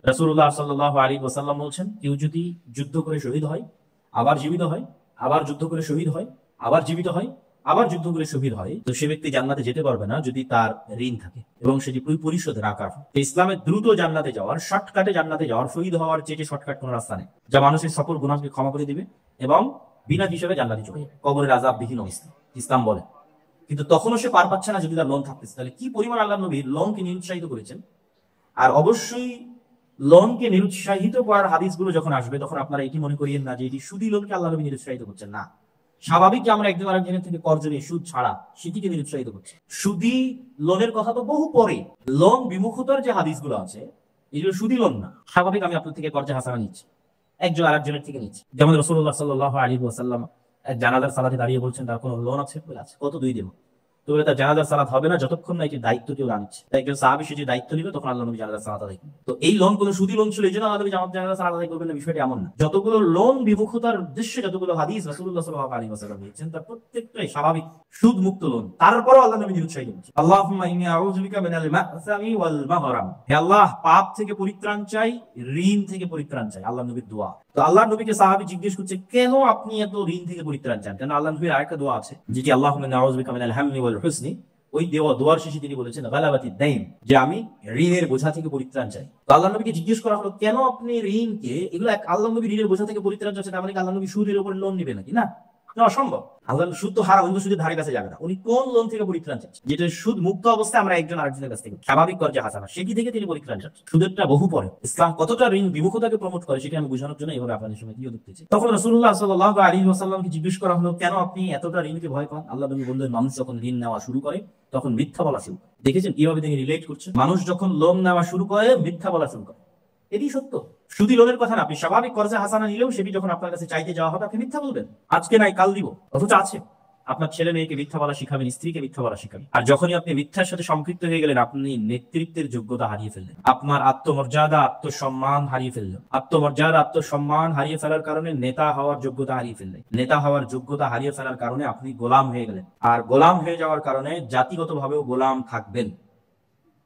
রাসূলুল্লাহ সাল্লাল্লাহু আলাইহি ওয়াসাল্লাম বলছেন, কেউ যদি যুদ্ধ করে শহীদ হয়, আবার জীবিত হয়, আবার যুদ্ধ করে শহীদ হয়, আবার জীবিত হয়, আবার যুদ্ধ করে শহীদ হয়, তো সে ব্যক্তি জান্নাতে যেতে পারবে না যদি তার ঋণ থাকে এবং সেটি পরিশোধের আকার। ইসলামের দ্রুত জান্নাতে যাওয়ার, শর্টকাটে জান্নাতে যাওয়ার, শহীদ হওয়ার চেয়ে শর্টকাট কোন রাস্তা নেই, যা মানুষের সকল গুনাহকে ক্ষমা করে দিবে এবং বিনা হিসেবে জান্নাতে চলে যাবে, কবরের আযাব বিহীন অবস্থা ইসলাম বলে। কিন্তু তখনও সে পার পাচ্ছে না যদি তার লোন থাকতেছে। তাহলে কি পরিমাণ আল্লাহ নবী লোনকে নিরুৎসাহিত করেছেন। আর অবশ্যই লোনকে নিরুৎসাহিত করার হাদিসগুলো যখন আসবে, তখন আপনারা এটি মনে করিয়েন না যে এটি সুদী লোনকে আল্লাহ নবী নিরুৎসাহিত করছেন। না, স্বাভাবিক যে আমরা একজন আরেকজনের থেকে কর্জ নিয়ে সুদ ছাড়া, সেটিকে নিরুৎসাহিত করছে। সুদী লোনের কথা তো বহু পরে। লোন বিমুখতার যে হাদিসগুলো আছে, এগুলো সুদী লোন না। স্বাভাবিক আমি আপনার থেকে কর্জে হাসানা নিচ্ছি, একজন আরেকজনের থেকে নিচ্ছি। যেমন রাসূলুল্লাহ সাল্লাল্লাহু আলাইহি ওয়াসাল্লাম এক জানাজার সালাতে দাঁড়িয়ে বলছেন, তার কোনো লোন আছে? বলে আছে। কত? 2 দিন। তো বলে তার জানাজার সালাত হবে না যতক্ষণ না এটির দায়িত্ব কেউ না নিচ্ছে। তাই একজন সাহাবী সে যে দায়িত্ব নিবে, তখন আল্লাহ নবী জানাজার সালাত আদায় করবেন। তো এই লোন কোনো সুদী লোন ছিল, এই জন্য আল্লাহ নবী জানাজার সালাত আদায় করবেন না, বিষয়টি এমন না। যতগুলো লোন বিমুখতার উদ্দেশ্যে যতগুলো হাদিস রাসূলুল্লাহ সাল্লাল্লাহু আলাইহি ওয়াসাল্লাম দিয়েছেন, তার প্রত্যেকটাই স্বাভাবিক সুদ মুক্ত লোন। তারপরও আল্লাহ নবী নিরুৎসাহিত করছেন। আল্লাহুম্মা ইন্নী আউযু বিকা মিনাল মা'সামি ওয়াল মাগরাম। হে আল্লাহ, পাপ থেকে পরিত্রাণ চাই, ঋণ থেকে পরিত্রাণ চাই। আল্লাহ নবীর দোয়া। তো আল্লাহ নবীকে সাহাবী জিজ্ঞেস করছে, কেন আপনি এত ঋণ থেকে পরিত্রাণ চান? কেন আল্লাহ নবীর আরেকটা দোয়া আছে, যেটি আল্লাহুম্মা ইন্নী আউযু বিকা মিনাল হামমি ওয়াল হুজনি। ওই দোয়ার শেষে তিনি বলেছেন গালাবাতিদ দাইন, যে আমি ঋণের বোঝা থেকে পরিত্রাণ চাই। তো আল্লাহ নবীকে জিজ্ঞেস করা হলো, কেন আপনি ঋণকে, এগুলো আল্লাহ নবী ঋণের বোঝা থেকে পরিত্রাণ চাচ্ছেন, তার মানে আল্লাহ নবী সুদের উপর লোন নিবে নাকি? না, অসম্ভব। আল্লাহ সুদ তো হারাম, অন্য সুদের ধারে কাছে যাবে না। উনি কোন লোন থেকে পরিত্রাণ চাচ্ছেন? যেটা সুদ মুক্ত অবস্থায় আমরা একজন আরেকজনের কাছ থেকে স্বাভাবিক কর্জে হাসানা, সেটি থেকে তিনি পরিত্রাণ চাচ্ছেন। সুদেরটা বহু পরে। ইসলাম কতটা ঋণ বিমুখতাকে প্রমোট করে সেটি আমি বোঝানোর জন্য এভাবে আপনাদের সঙ্গে দিয়ে দেখতেছি। তখন রাসূলুল্লাহ সাল্লাল্লাহু আলাইহি ওয়াসাল্লামকে জিজ্ঞেস করা হলো, কেন আপনি এতটা ঋণকে ভয় পান? আল্লাহ নবী বললেন, মানুষ যখন ঋণ নেওয়া শুরু করে তখন মিথ্যা বলা শুরু করে। দেখেছেন কিভাবে তিনি রিলেট করছেন? মানুষ যখন লোন নেওয়া শুরু করে, মিথ্যা বলা শুরু করে। এটি সত্য। সুদী লোনের কথা না, আপনি স্বাভাবিক কর্জে হাসানা নিলেও সেটি যখন আপনার কাছে চাইতে যাওয়া হবে, আপনি মিথ্যা বলবেন, আজকে নাই কাল দিব। অথচ আছে। আপনার ছেলে মেয়েকে মিথ্যা বলা শিখাবেন, স্ত্রীকে মিথ্যা বলা শিখাবেন। আর যখনই আপনি মিথ্যার সাথে সম্পৃক্ত হয়ে গেলেন, আপনি নেতৃত্বের যোগ্যতা হারিয়ে ফেললেন, আপনার আত্মমর্যাদা, আত্মসম্মান হারিয়ে ফেললেন। আত্মমর্যাদা, আত্মসম্মান হারিয়ে ফেলার কারণে নেতা হওয়ার যোগ্যতা হারিয়ে ফেললেন। নেতা হওয়ার যোগ্যতা হারিয়ে ফেলার কারণে আপনি গোলাম হয়ে গেলেন। আর গোলাম হয়ে যাওয়ার কারণে জাতিগতভাবেও গোলাম থাকবেন।